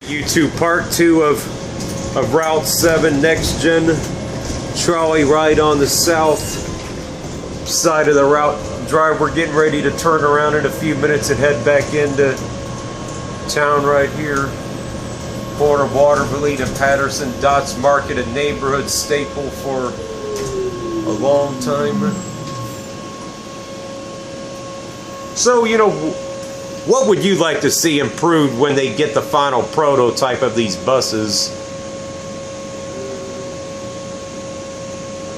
YouTube part 2 of Route 7 Next Gen Trolley ride on the south side of the route drive. We're getting ready to turn around in a few minutes and head back into town right here. Corner Waterville and Patterson. Dots Market, a neighborhood staple for a long time. So, you know, what would you like to see improved when they get the final prototype of these buses?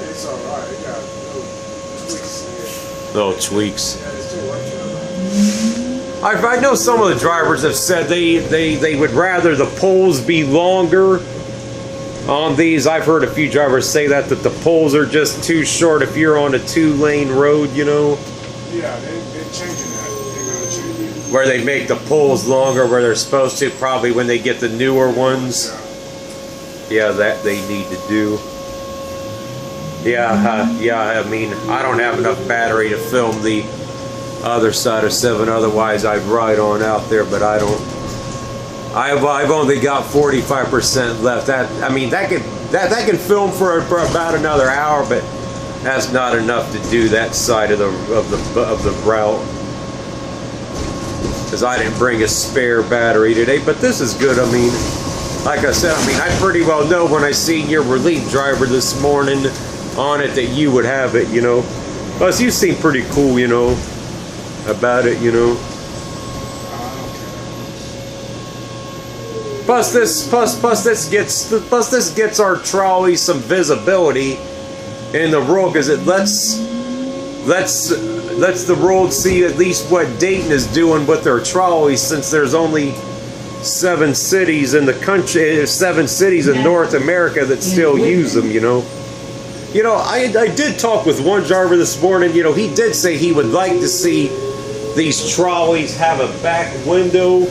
It's alright. It got Little little tweaks in it. tweaks. Yeah, it's still working on it. I know some of the drivers have said they would rather the poles be longer on these. I've heard a few drivers say that the poles are just too short if you're on a 2-lane road, you know. Yeah, they're changing that. They're going to change it. Where they make the poles longer where they're supposed to, probably when they get the newer ones. Yeah, that they need to do. Yeah, I mean, I don't have enough battery to film the other side of 7, otherwise I'd ride on out there, but I don't. I've only got 45% left. That, I mean, that can film for about another hour, but that's not enough to do that side of the route, because I didn't bring a spare battery today. But this is good. I mean, like I said, I mean, I pretty well know when I seen your relief driver this morning on it that you would have it, you know. Plus, you seem pretty cool, you know, about it, you know. Plus this gets our trolley some visibility in the road, because it lets the road see at least what Dayton is doing with their trolleys, since there's only 7 cities in the country, 7 cities in North America that still use them, you know. You know, I did talk with one driver this morning. You know, he did say he would like to see these trolleys have a back window.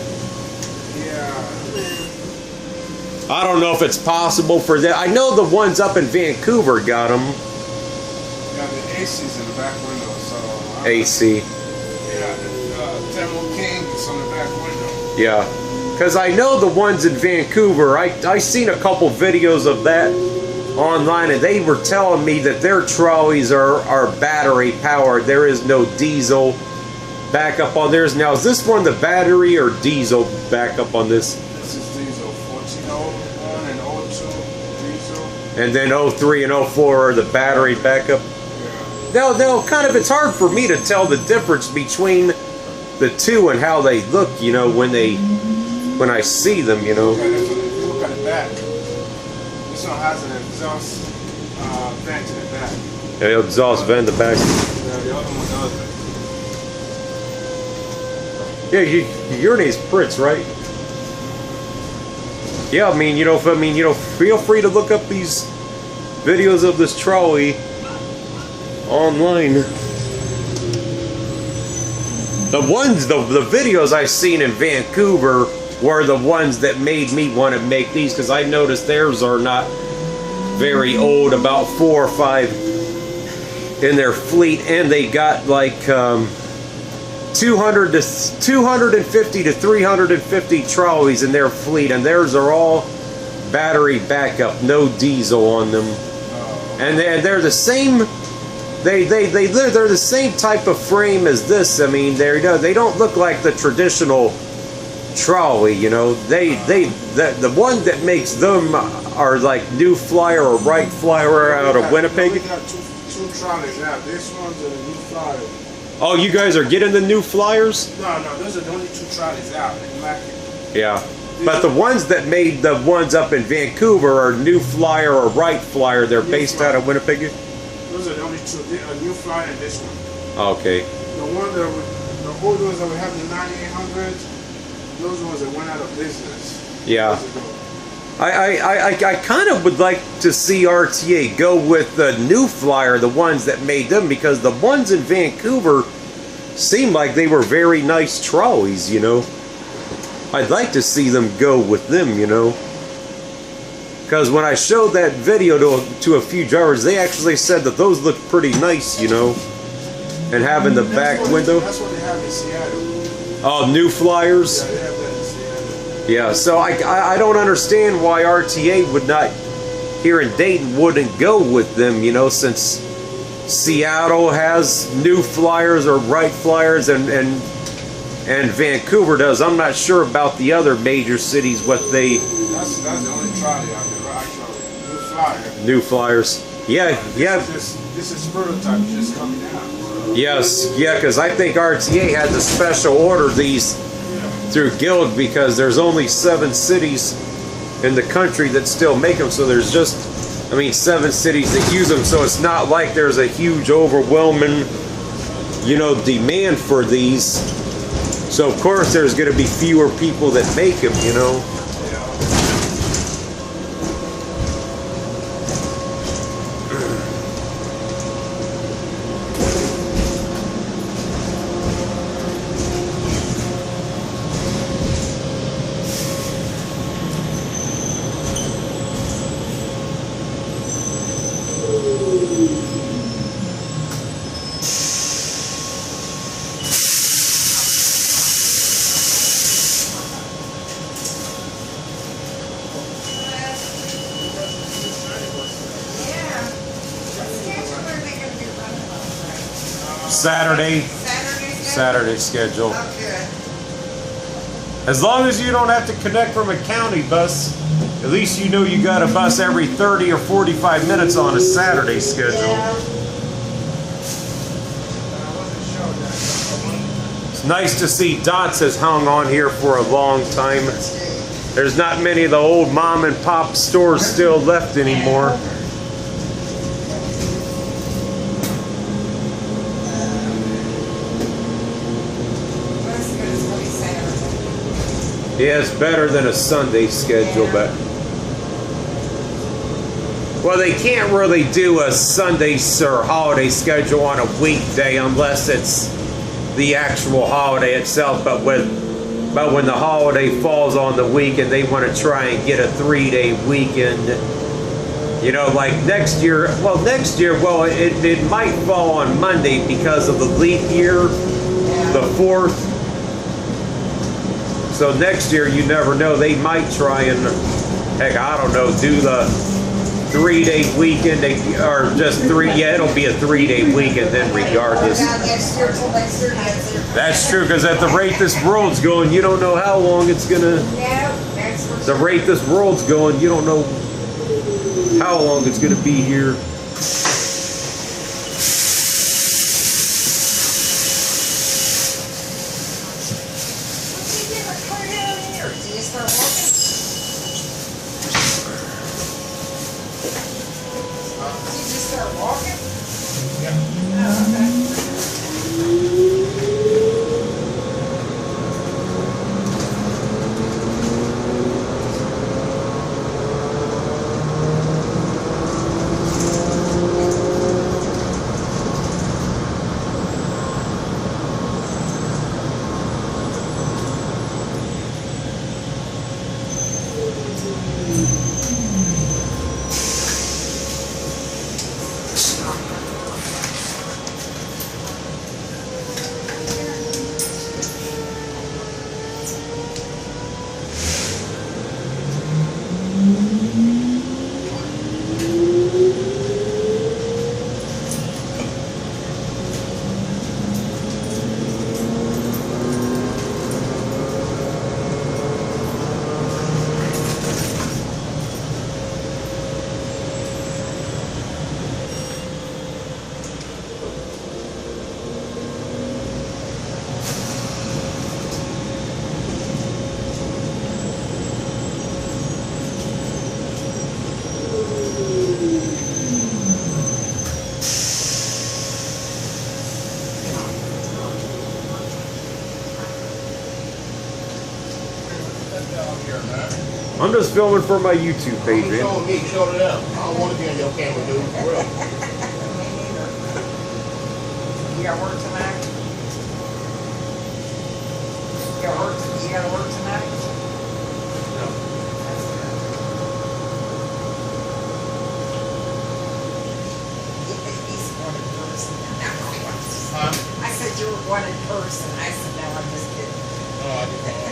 I don't know if it's possible for that. I know the ones up in Vancouver got them. Yeah, the AC's in the back window, so... AC. Yeah, the Thermal King is on the back window. Yeah. Because I know the ones in Vancouver, I seen a couple videos of that online, and they were telling me that their trolleys are battery powered. There is no diesel backup on theirs. Now, is this one the battery or diesel backup on this? This is diesel. 1401 and 02 diesel. And then 03 and 04 are the battery backup. Yeah. Now, kind of, it's hard for me to tell the difference between the two and how they look, you know, when I see them, you know. Yeah, if you look at the back, this one has an exhaust vent in the back. Yeah, exhaust vent in the back. Yeah, the other one doesn't. Yeah, your name's Pritz, right? Yeah, I mean, you know, feel free to look up these videos of this trolley online. The videos I've seen in Vancouver were the ones that made me want to make these, because I noticed theirs are not very old, about 4 or 5 in their fleet, and they got like 250 to 350 trolleys in their fleet, and theirs are all battery backup, no diesel on them. And they're the same. They're the same type of frame as this. I mean, they don't look like the traditional trolley, you know. The one that makes them are like New Flyer or Wright Flyer out of Winnipeg. We got two trolleys now. This one's a New Flyer. Oh, you guys are getting the New Flyers? No, those are the only 2 trolleys out in the market. Yeah. But the ones that made the ones up in Vancouver are New Flyer or Wright Flyer. They're based out of Winnipeg? Those are the only 2. A New Flyer and this one. Okay. The old ones that we have in the 9800s, those ones that went out of business. Yeah. I kind of would like to see RTA go with the New Flyer, the ones that made them, because the ones in Vancouver seemed like they were very nice trolleys, you know. I'd like to see them go with them, you know. Because when I showed that video to a few drivers, they actually said that those looked pretty nice, you know. And having the back window. That's what they have in Seattle. Oh, New Flyers? Yeah, they have that in Seattle. Yeah, so I don't understand why RTA would not, here in Dayton, wouldn't go with them, you know, since Seattle has new flyers or Wright flyers and Vancouver does. I'm not sure about the other major cities, what they... That's the only trolley out there, actually. New flyer. New flyers. Yeah, yeah. This is prototype just coming out. So. Yes, yeah, because I think RTA had to special order these through Guild because there's only 7 cities in the country that still make them. So there's just, I mean, 7 cities that use them. So it's not like there's a huge, overwhelming, you know, demand for these. So of course there's going to be fewer people that make them, you know. Saturday schedule. As long as you don't have to connect from a county bus, at least you know you got a bus every 30 or 45 minutes on a Saturday schedule. It's nice to see Dots has hung on here for a long time. There's not many of the old mom and pop stores still left anymore. Yeah, it's better than a Sunday schedule, but... Well, they can't really do a Sunday or holiday schedule on a weekday unless it's the actual holiday itself, but when the holiday falls on the weekend, they want to try and get a 3-day weekend. You know, like next year, it might fall on Monday because of the leap year, the 4th. So next year, you never know. They might try and, heck, I don't know, do the 3-day weekend, or just 3. Yeah, it'll be a 3-day weekend then, regardless. That's true, because at the rate this world's going, you don't know how long it's gonna. The rate this world's going, you don't know how long it's gonna be here. I'm just filming for my YouTube page, man. Showing me, showed it up. I don't want to be on your camera, dude. For real. You got work tonight? You got to work tonight? No. He's one in person. Huh? I said you were one in person. I said you were one in person. I said, no, I'm just kidding. Oh, I didn't know.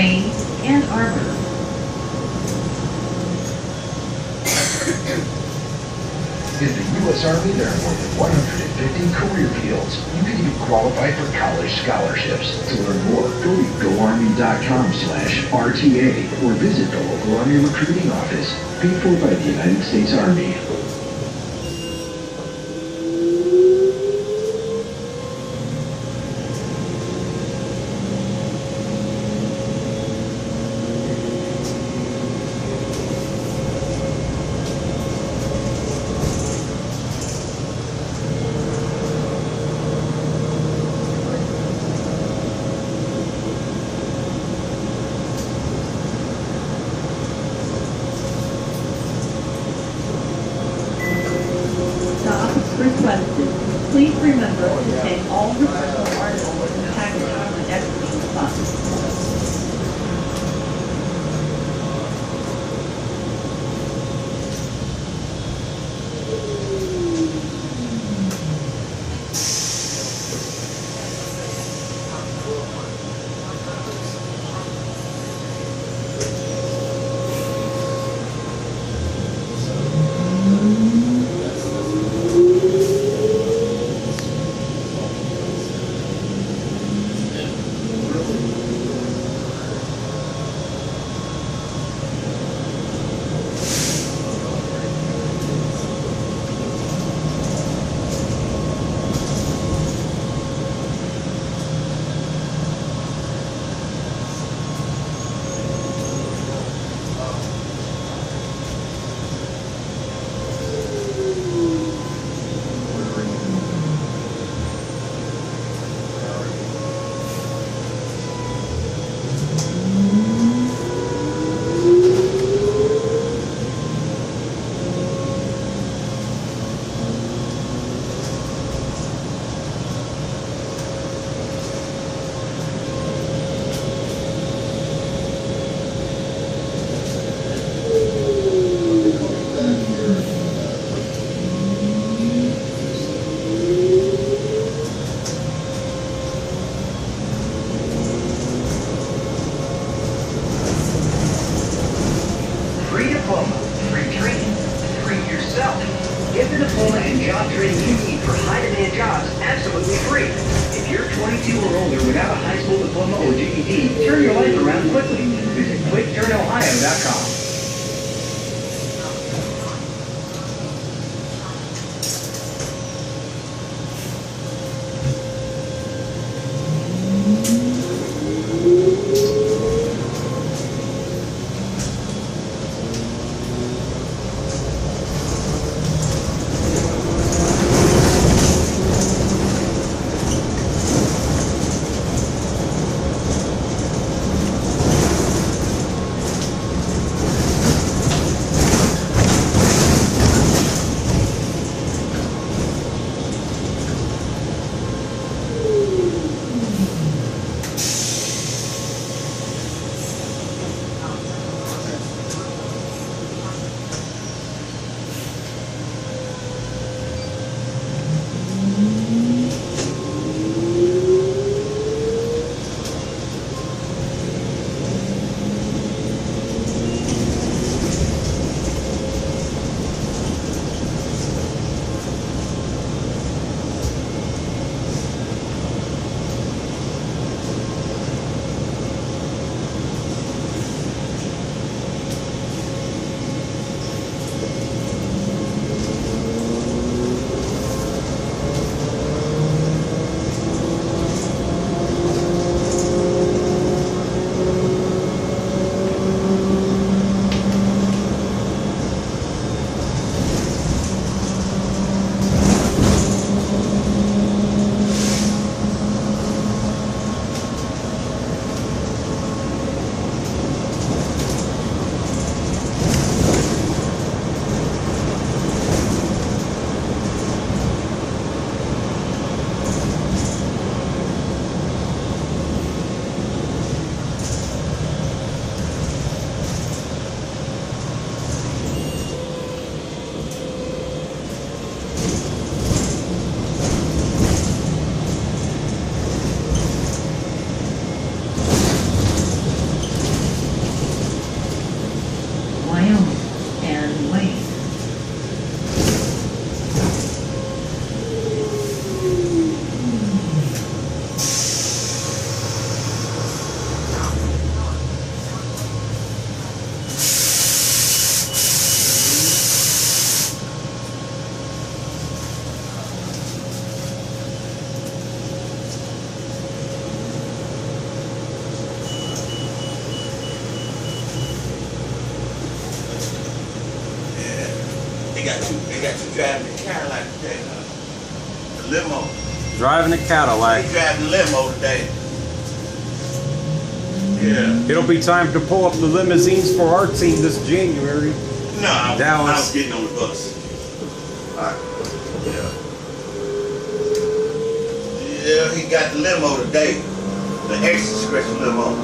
Wayne, Ann Arbor. In the U.S. Army, there are more than 150 career fields. You can even qualify for college scholarships. To learn more, go to goarmy.com/RTA or visit the local Army recruiting office, paid for by the United States Army. They got you driving the Cadillac today, huh? The limo. Driving a Cadillac. They driving the limo today. Yeah. It'll be time to pull up the limousines for our team this January. No, I Dallas. was getting on the bus. Alright. Yeah. Yeah, he got the limo today. The extra special limo.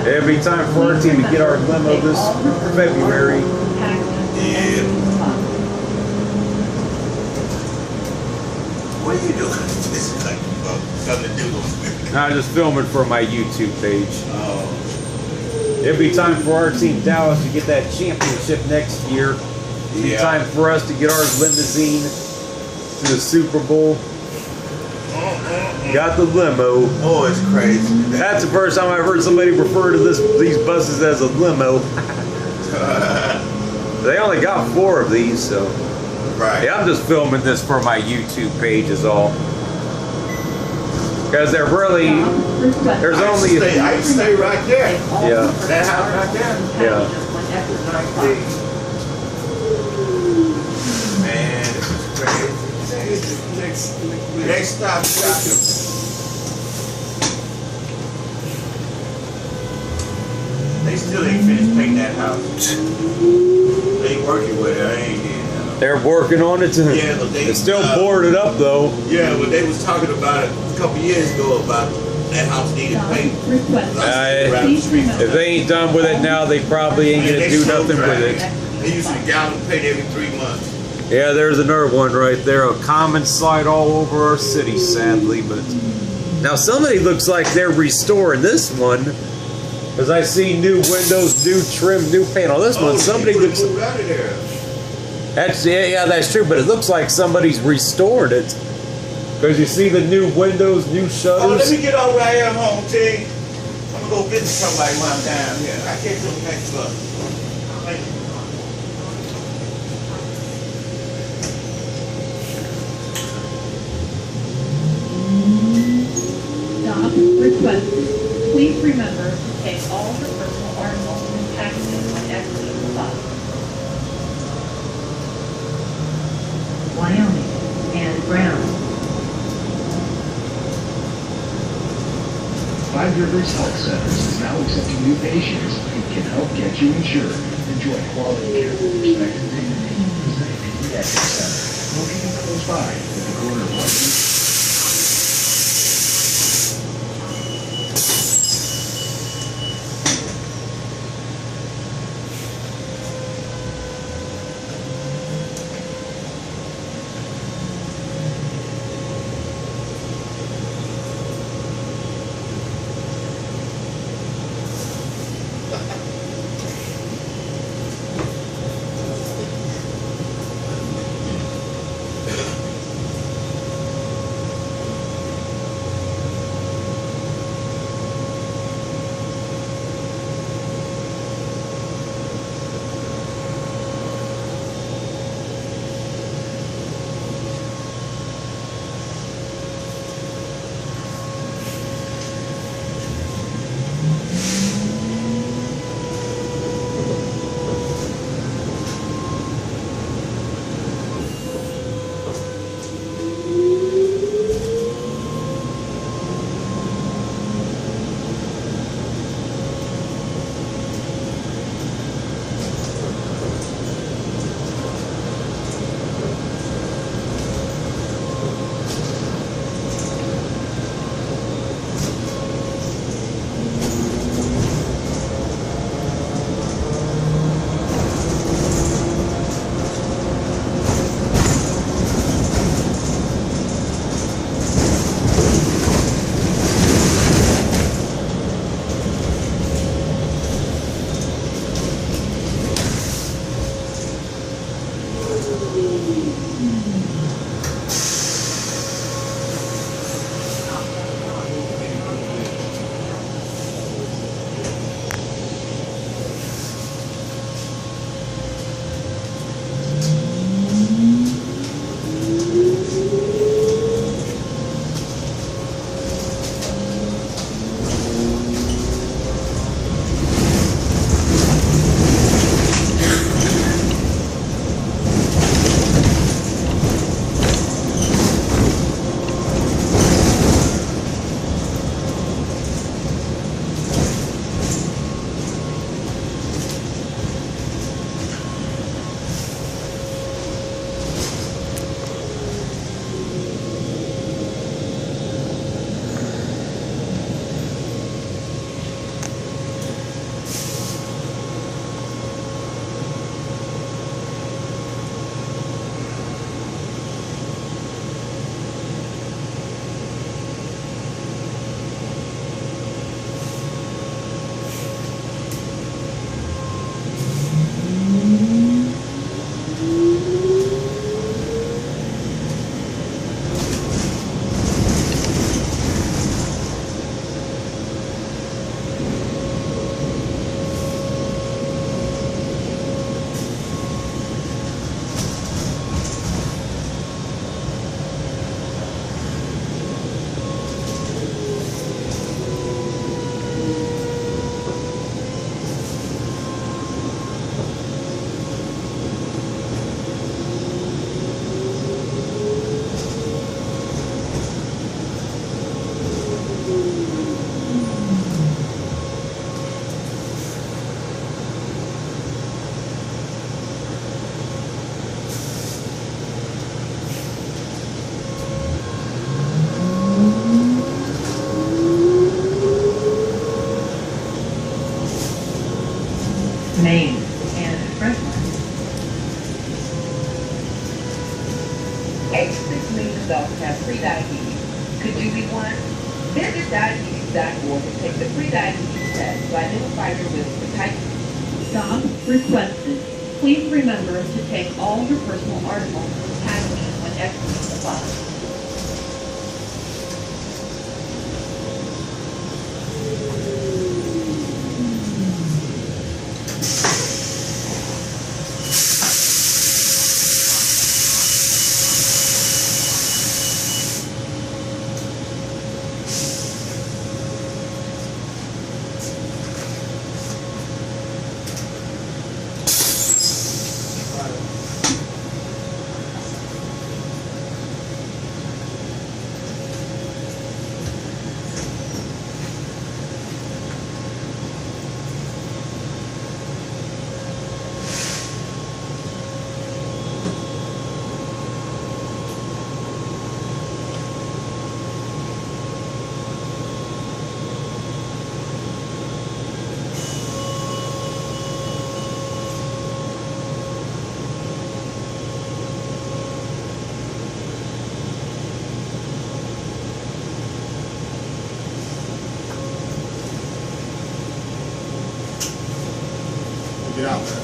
It'll be time for our team to get our limo this February. Yeah. What are you doing? This is like something to do with. I'm just filming for my YouTube page. Oh. It'll be time for our team Dallas to get that championship next year. It'll be Yeah. time for us to get our limousine to the Super Bowl. Got the limo. Oh, it's crazy. That's the first time I've heard somebody refer to these buses as a limo. They only got 4 of these, so. Right. Yeah, I'm just filming this for my YouTube page is all. Because they're really, there's only, I can stay right there. yeah, That house right there. yeah. Man, this is crazy. Next stop, they still ain't finished painting that house. They working with it. I ain't did. They're working on it. Yeah, but they It's still boarded up though. Yeah, but they was talking about it a couple years ago about that house needed paint. If they ain't done with it now, they probably ain't gonna do nothing with it. They used to gallon paint every 3 months. Yeah, there's another one right there. A common sight all over our city, sadly. But now somebody looks like they're restoring this one, because I see new windows, new trim, new paint on this one. Somebody looks. Moved out of there. That's yeah, that's true. But it looks like somebody's restored it, because you see the new windows, new shutters. Oh, let me get over right here home, T. I'm gonna go visit somebody while I'm down here. I can't do the next bus. Thank you. Stop. Request. Please remember to take all the personal articles and packages when exiting the bus. Wyoming and Brown. Five Rivers Health Centers is now accepting new patients and can help get you insured. Enjoy quality care with respect to dignity. Presenting the Pediatric Center, located close by at the corner of Wyoming. pre-diabetes. Could you be one? Visit diabetes.org and take the pre-diabetes test to identify your risk for type 2. Stop requested. Please remember to take all your personal articles and packaging when exiting the bus. Get out there.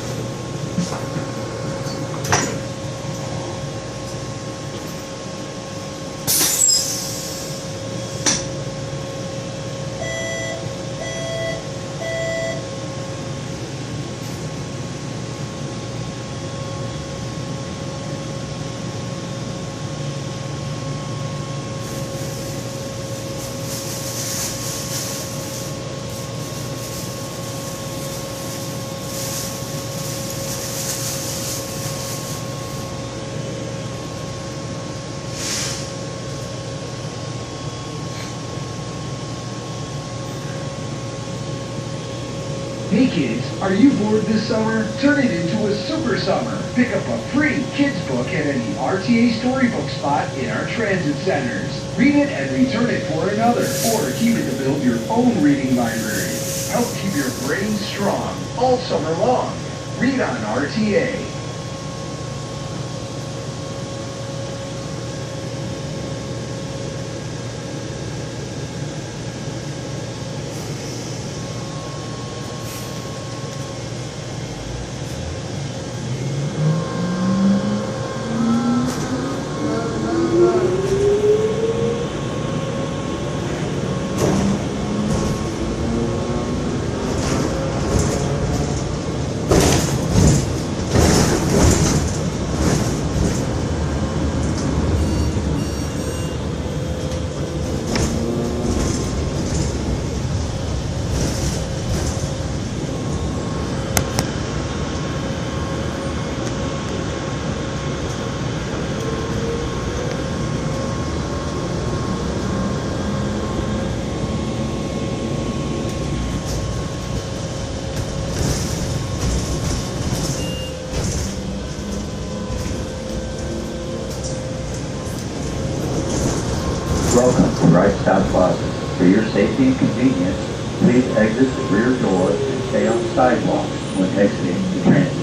Hey kids, are you bored this summer? Turn it into a super summer. Pick up a free kids book at any RTA storybook spot in our transit centers. Read it and return it for another, or keep it to build your own reading library. Help keep your brain strong all summer long. Read on RTA. Welcome to Right Stop Plaza. For your safety and convenience, please exit the rear door and stay on the sidewalk when exiting the transit.